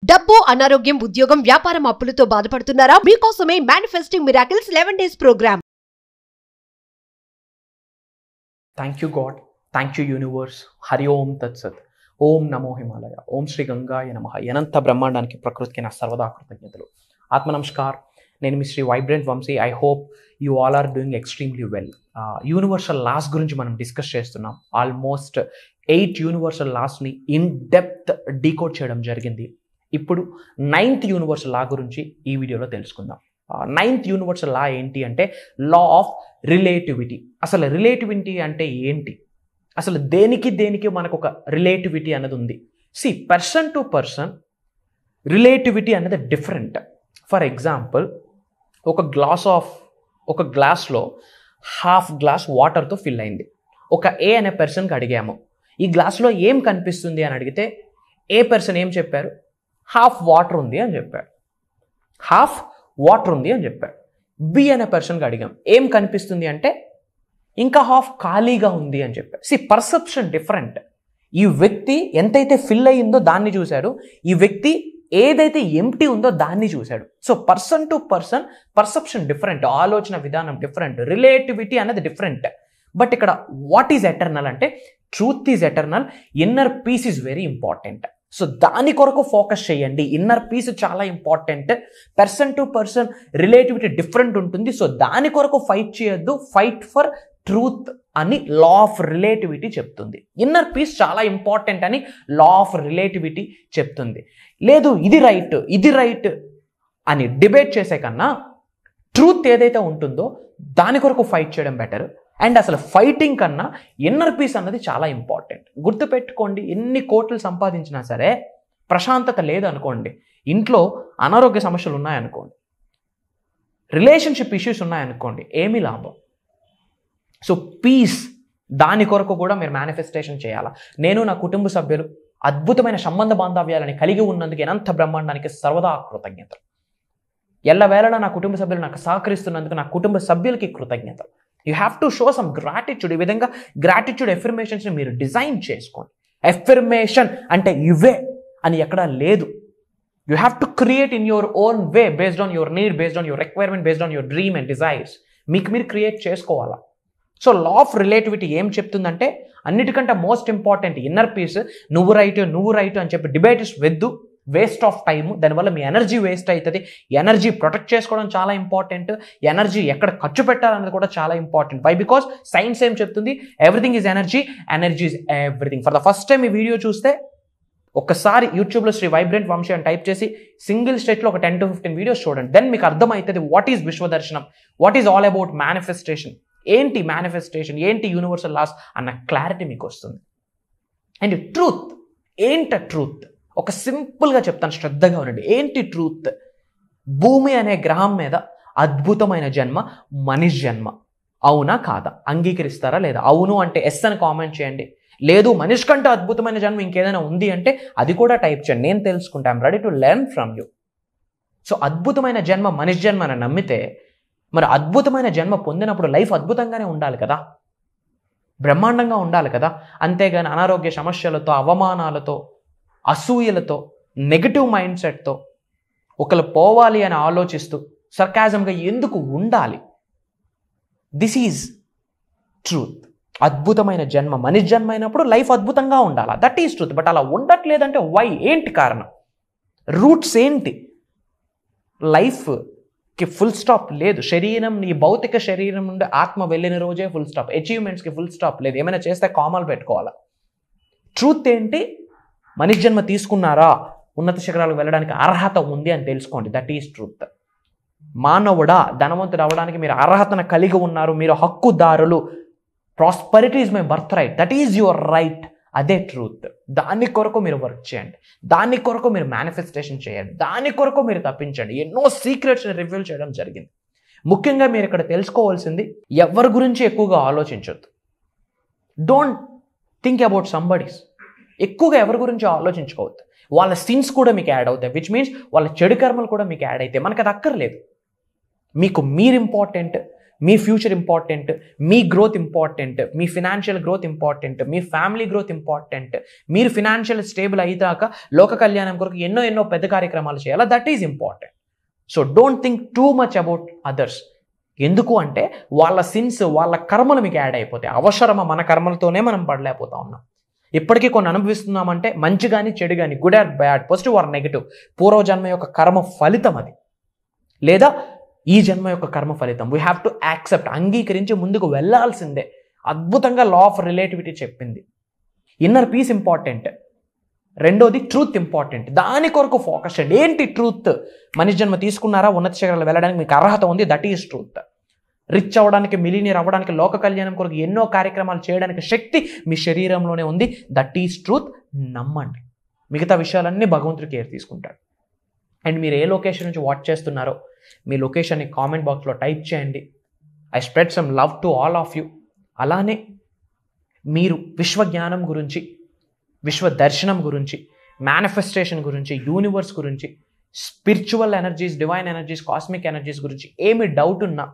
డబ్బు, అనారోగ్యం, ఉద్యోగం, వ్యాపారం, అప్పులతో బాధపడుతున్నారా? మీకోసమే manifesting miracles 11 days programme. Thank you God, thank you universe. Hari Om తత్సత్. ఓం నమో హిమాలయ. ఓం శ్రీ గంగాయ నమః. అనంత బ్రహ్మాండానికి ప్రకృతికి నా సర్వదా కృతజ్ఞతలు. ఆత్మ నమస్కార్. నేను మీ Shri vibrant Vamshi. I hope you all are doing extremely well. Universal laws గురించి మనం డిస్కస్ చేస్తున్నాం. ఆల్మోస్ట్ 8 యూనివర్సల్ లాస్ని ఇన్ డెప్త్ డీకోడ్ చేయడం జరిగింది. ఇప్పుడు 9th యూనివర్సల్ లా గురించి ఈ వీడియోలో తెలుసుకుందాం. 9th యూనివర్సల్ లా ఏంటి అంటే లా ఆఫ్ రిలేటివిటీ. అసలు రిలేటివిటీ అంటే ఏంటి? అసలు దేనికి మనకు ఒక రిలేటివిటీ అన్నది ఉంది. See, person to person relativity అనేది డిఫరెంట్. ఫర్ ఎగ్జాంపుల్, ఒక గ్లాస్లో హాఫ్ గ్లాస్ వాటర్తో ఫిల్ అయింది. ఒక ఏ అనే పర్సన్కి అడిగాము, ఈ గ్లాస్లో ఏం కనిపిస్తుంది అని అడిగితే ఏ పర్సన్ ఏం చెప్పారు? హాఫ్ వాటర్ ఉంది అని చెప్పారు. హాఫ్ వాటర్ ఉంది అని చెప్పారు. బి అనే పర్సన్కి అడిగాం, ఏం కనిపిస్తుంది అంటే ఇంకా హాఫ్ ఖాళీగా ఉంది అని చెప్పారు. See, perception different. ఈ వ్యక్తి ఎంతైతే ఫిల్ అయ్యిందో దాన్ని చూశాడు, ఈ వ్యక్తి ఏదైతే ఎంప్టీ ఉందో దాన్ని చూశాడు. So person to person perception different, ఆలోచన విధానం డిఫరెంట్, రిలేటివిటీ అనేది డిఫరెంట్. బట్ ఇక్కడ వాట్ ఈజ్ ఎటర్నల్ అంటే truth is eternal, inner peace is very important. So దాని కొరకు ఫోకస్ చేయండి. ఇన్నర్ పీస్ చాలా important. Person to person relativity different ఉంటుంది. సో దాని కొరకు ఫైట్ చేయొద్దు, ఫైట్ ఫర్ ట్రూత్ అని లా ఆఫ్ రిలేటివిటీ చెప్తుంది. ఇన్నర్ పీస్ చాలా ఇంపార్టెంట్ అని లా ఆఫ్ రిలేటివిటీ చెప్తుంది. లేదు ఇది రైట్ అని డిబేట్ చేసే కన్నా ట్రూత్ ఏదైతే ఉంటుందో దాని కొరకు ఫైట్ చేయడం బెటర్. అండ్ అసలు ఫైటింగ్ కన్నా ఇన్నర్ పీస్ అన్నది చాలా ఇంపార్టెంట్. గుర్తుపెట్టుకోండి, ఎన్ని కోట్లు సంపాదించినా సరే ప్రశాంతత లేదనుకోండి, ఇంట్లో అనారోగ్య సమస్యలు ఉన్నాయనుకోండి, రిలేషన్షిప్ ఇష్యూస్ ఉన్నాయనుకోండి, ఏమీ లాభం. సో పీస్, దాని కొరకు కూడా మీరు మేనిఫెస్టేషన్ చేయాలా. నేను నా కుటుంబ సభ్యులు అద్భుతమైన సంబంధ బాంధవ్యాలని కలిగి ఉన్నందుకు అనంత బ్రహ్మాండానికి సర్వదా కృతజ్ఞతలు. ఎల్లవేళలా నా కుటుంబ సభ్యులు నాకు సహకరిస్తున్నందుకు నా కుటుంబ సభ్యులకి కృతజ్ఞతలు. You have to show some gratitude. ఈ విధంగా గ్రాటిట్యూడ్ ఎఫర్మేషన్స్ని మీరు డిజైన్ చేసుకోండి. ఎఫర్మేషన్ అంటే ఇవే అని ఎక్కడా లేదు. You have to create in your own way, based on your need, based on your requirement, based on your dream and desires. మీకు మీరు క్రియేట్ చేసుకోవాలా. సో లా ఆఫ్ రిలేటివిటీ ఏం చెప్తుందంటే అన్నిటికంటే మోస్ట్ ఇంపార్టెంట్ ఇన్నర్ పీస్. నువ్వు right అని చెప్పి debate ఇస్ వెద్దు, వేస్ట్ ఆఫ్ టైము. దానివల్ల మీ ఎనర్జీ వేస్ట్ అవుతుంది. ఎనర్జీ ప్రొటెక్ట్ చేసుకోవడం చాలా ఇంపార్టెంట్. ఎనర్జీ ఎక్కడ ఖర్చు పెట్టాలన్నది కూడా చాలా ఇంపార్టెంట్. వై? బికాస్ సైన్స్ ఏం చెప్తుంది? Everything is energy, energy is everything. For the first time ఈ వీడియో చూస్తే ఒక్కసారి యూట్యూబ్లో శ్రీ వైబ్రెంట్ వంశీ అని టైప్ చేసి సింగిల్ స్టేట్లో ఒక 10 to 15 వీడియోస్ చూడండి. దెన్ మీకు అర్థమవుతుంది వాట్ ఈజ్ విశ్వదర్శనం, what is all about manifestation, ఏంటి మేనిఫెస్టేషన్, ఏంటి యూనివర్సల్ లాస్ అన్న క్లారిటీ మీకు వస్తుంది. అండ్ ట్రూత్ ఏంటి? ట్రూత్ ఒక సింపుల్గా చెప్తాను, శ్రద్ధగా ఉండండి. ఏంటి ట్రూత్? భూమి అనే గ్రహం మీద అద్భుతమైన జన్మ మనిషి జన్మ. అవునా కాదా? అంగీకరిస్తారా లేదా? అవును అంటే ఎస్ అని కామెంట్ చేయండి. లేదు మనిషి కంటే అద్భుతమైన జన్మ ఇంకేదైనా ఉంది అంటే అది కూడా టైప్ చేయండి. నేను తెలుసుకుంటా, I'm ready to learn from you. So అద్భుతమైన జన్మ మనిషి జన్మ అని నమ్మితే మరి అద్భుతమైన జన్మ పొందినప్పుడు లైఫ్ అద్భుతంగానే ఉండాలి కదా, బ్రహ్మాండంగా ఉండాలి కదా. అంతేగాని అనారోగ్య సమస్యలతో, అవమానాలతో, అసూయలతో, నెగటివ్ మైండ్ సెట్తో ఒకరు పోవాలి అని ఆలోచిస్తూ సర్కాజంగా ఎందుకు ఉండాలి? This is truth. అద్భుతమైన జన్మ మనిషి జన్మ అయినప్పుడు లైఫ్ అద్భుతంగా ఉండాలి, దట్ ఈజ్ ట్రూత్. బట్ అలా ఉండట్లేదంటే వై? ఏంటి కారణం? రూట్స్ ఏంటి? లైఫ్కి ఫుల్ స్టాప్ లేదు. శరీరం, ఈ భౌతిక శరీరం నుండి ఆత్మ వెళ్ళిన రోజే ఫుల్ స్టాప్. అచీవ్మెంట్స్కి ఫుల్ స్టాప్ లేదు. ఏమైనా చేస్తే కామాలు పెట్టుకోవాలా. ట్రూత్ ఏంటి? మనిషి జన్మ తీసుకున్నారా, ఉన్నత శిఖరాలకు వెళ్ళడానికి అర్హత ఉంది అని తెలుసుకోండి. That is truth. మానవుడా, ధనవంతుడు అవ్వడానికి మీరు అర్హతను కలిగి ఉన్నారు, మీరు హక్కుదారులు. Prosperity is my birthright, that is your right. అదే ట్రూత్. దాని కొరకు మీరు వర్క్ చేయండి, దాని కొరకు మీరు మేనిఫెస్టేషన్ చేయండి, దాని కొరకు మీరు తప్పించండి. ఎన్నో సీక్రెట్స్ని రివీల్ చేయడం జరిగింది. ముఖ్యంగా మీరు ఇక్కడ తెలుసుకోవాల్సింది, ఎవరి గురించి ఎక్కువగా ఆలోచించొద్దు. Don't think about somebody's. ఎక్కువగా ఎవరి గురించి ఆలోచించుకోవద్దు. వాళ్ళ సిన్స్ కూడా మీకు యాడ్ అవుతాయి, విచ్ మీన్స్ వాళ్ళ చెడు కర్మలు కూడా మీకు యాడ్ అవుతాయి. మనకు అది అక్కర్లేదు. మీకు మీరు ఇంపార్టెంట్, మీ ఫ్యూచర్ ఇంపార్టెంట్, మీ గ్రోత్ ఇంపార్టెంట్, మీ ఫినాన్షియల్ గ్రోత్ ఇంపార్టెంట్, మీ ఫ్యామిలీ గ్రోత్ ఇంపార్టెంట్, మీరు ఫినాన్షియల్ స్టేబుల్ అయ్యాక లోక కళ్యాణం కొరకు ఎన్నో పెద్ద కార్యక్రమాలు చేయాలా, that is important. So don't think too much about others. ఎందుకు అంటే వాళ్ళ సిన్స్, వాళ్ళ కర్మలు మీకు యాడ్ అయిపోతాయి. అవసరమా? మన కర్మలతోనే మనం పడలేకపోతా ఉన్నాం. ఇప్పటికీ కొన్ని అనుభవిస్తున్నామంటే మంచి కానీ చెడు కానీ, good or bad, positive or negative, పూర్వజన్మ యొక్క కర్మ ఫలితం అది, లేదా ఈ జన్మ యొక్క కర్మ ఫలితం. వీ హ్యావ్ టు యాక్సెప్ట్, అంగీకరించి ముందుకు వెళ్ళాల్సిందే. అద్భుతంగా లా ఆఫ్ రిలేటివిటీ చెప్పింది. Inner peace important. రెండోది ట్రూత్ ఇంపార్టెంట్. దాని కొరకు ఫోకస్ చేయండి. ఏంటి ట్రూత్? మనిషి జన్మ తీసుకున్నారా, ఉన్నత శిఖరాలు వెళ్ళడానికి మీకు అర్హత ఉంది, దట్ ఈజ్ ట్రూత్. రిచ్ అవ్వడానికి, మిలీనియర్ అవ్వడానికి, లోక కళ్యాణం కొరకు ఎన్నో కార్యక్రమాలు చేయడానికి శక్తి మీ శరీరంలోనే ఉంది, దట్ ఈజ్ ట్రూత్. నమ్మండి. మిగతా విషయాలన్నీ భగవంతుడు కేర్ తీసుకుంటాడు. అండ్ మీరు ఏ లొకేషన్ నుంచి వాచ్ చేస్తున్నారో మీ లొకేషన్ని కామెంట్ బాక్స్లో టైప్ చేయండి. I spread some love to all of you. అలానే మీరు విశ్వజ్ఞానం గురించి, విశ్వ దర్శనం గురించి, మేనిఫెస్టేషన్ గురించి, యూనివర్స్ గురించి, spiritual energies, divine energies, cosmic energies గురించి ఏమి డౌట్ ఉన్నా,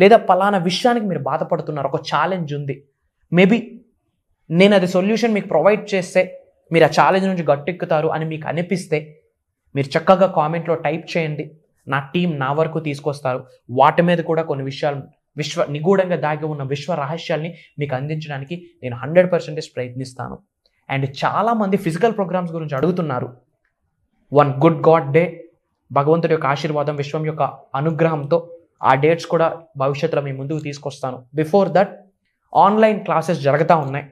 లేదా పలానా విషయానికి మీరు బాధపడుతున్నారు, ఒక ఛాలెంజ్ ఉంది, మేబీ నేను అది సొల్యూషన్ మీకు ప్రొవైడ్ చేస్తే మీరు ఆ ఛాలెంజ్ నుంచి గట్టెక్కుతారు అని మీకు అనిపిస్తే మీరు చక్కగా కామెంట్లో టైప్ చేయండి. నా టీం నా వరకు తీసుకొస్తారు. వాటి మీద కూడా కొన్ని విషయాలు, నిగూఢంగా దాగి ఉన్న విశ్వ రహస్యాల్ని మీకు అందించడానికి నేను 100% ప్రయత్నిస్తాను. అండ్ చాలామంది ఫిజికల్ ప్రోగ్రామ్స్ గురించి అడుగుతున్నారు. వన్ గుడ్ గాడ్ డే, భగవంతుడి యొక్క ఆశీర్వాదం, విశ్వం యొక్క అనుగ్రహంతో ఆ డేట్స్ కూడా భవిష్యత్తులో మీ ముందుకు తీసుకొస్తాను. బిఫోర్ దట్ ఆన్లైన్ క్లాసెస్ జరుగుతూ ఉన్నాయి.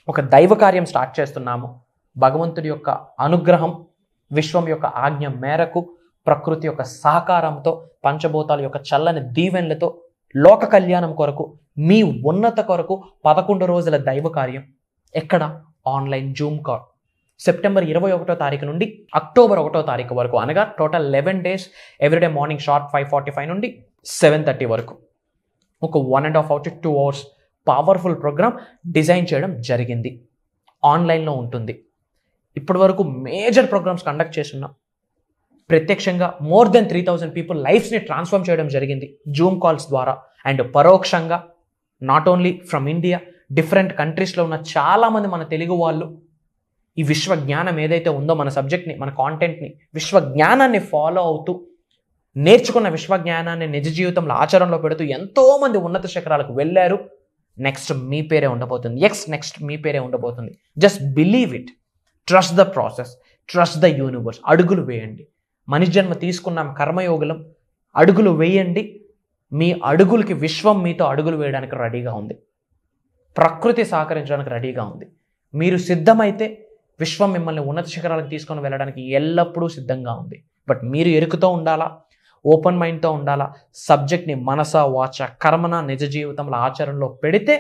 ఒక దైవ కార్యం స్టార్ట్ చేస్తున్నాము. భగవంతుడి యొక్క అనుగ్రహం, విశ్వం యొక్క ఆజ్ఞ మేరకు, ప్రకృతి యొక్క సహకారంతో, పంచభూతాల యొక్క చల్లని దీవెనలతో లోక కళ్యాణం కొరకు, మీ ఉన్నత కొరకు 11 రోజుల దైవ కార్యం. ఎక్కడ? Online Zoom call. సెప్టెంబర్ 21వ తారీఖు నుండి అక్టోబర్ 1వ తారీఖు వరకు, అనగా total 11 days, everyday morning sharp 5:45 నుండి 7:30 వరకు ఒక 1.5 hours to 2 hours powerful programme design చేయడం జరిగింది. ఆన్లైన్లో ఉంటుంది. ఇప్పటి వరకు మేజర్ ప్రోగ్రామ్స్ కండక్ట్ చేస్తున్నాం. ప్రత్యక్షంగా మోర్ దెన్ 3,000 పీపుల్ లైఫ్స్ని ట్రాన్స్ఫార్మ్ చేయడం జరిగింది జూమ్ కాల్స్ ద్వారా. అండ్ పరోక్షంగా not only from India, different కంట్రీస్లో ఉన్న చాలామంది మన తెలుగు వాళ్ళు ఈ విశ్వ జ్ఞానం ఏదైతే ఉందో, మన సబ్జెక్ట్ని, మన కాంటెంట్ని, విశ్వ జ్ఞానాన్ని ఫాలో అవుతూ, నేర్చుకున్న విశ్వ జ్ఞానాన్ని నిజ జీవితంలో ఆచరణలో పెడుతూ ఎంతోమంది ఉన్నత శిఖరాలకు వెళ్ళారు. నెక్స్ట్ మీ పేరే ఉండబోతుంది. నెక్స్ట్ మీ పేరే ఉండబోతుంది. Just believe it, trust the process, trust the universe. అడుగులు వేయండి. మనిషి జన్మ తీసుకున్నాం, కర్మయోగులం. అడుగులు వేయండి. మీ అడుగులకి విశ్వం మీతో అడుగులు వేయడానికి రెడీగా ఉంది. ప్రకృతి సహకరించడానికి రెడీగా ఉంది. మీరు సిద్ధమైతే విశ్వం మిమ్మల్ని ఉన్నత శిఖరాలకు తీసుకొని వెళ్ళడానికి ఎల్లప్పుడూ సిద్ధంగా ఉంది. బట్ మీరు ఎరుకుతో ఉండాలా, ఓపెన్ మైండ్తో ఉండాలా. సబ్జెక్ట్ని మనస, వాచ, కర్మన నిజ జీవితంలో ఆచరణలో పెడితే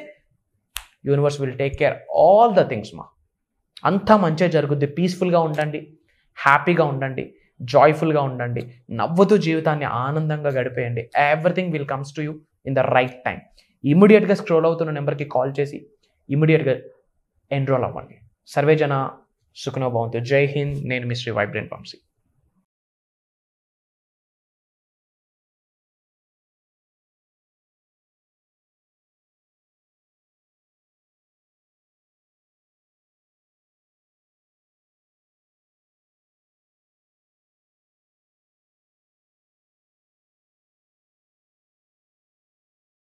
universe will take care all the things. అంతా మంచిగా జరుగుద్ది. పీస్ఫుల్గా ఉండండి, హ్యాపీగా ఉండండి, జాయ్ఫుల్గా ఉండండి, నవ్వుతూ జీవితాన్ని ఆనందంగా గడిపేయండి. Everything will comes to you in the right time. ఇమీడియట్గా స్క్రోల్ అవుతున్న నెంబర్కి కాల్ చేసి ఇమీడియట్గా ఎన్రోల్ అవ్వండి. సర్వే జన సుఖనో భవంతు. జై హింద్. నేను మీ శ్రీ వైబ్రెంట్ వంశీ.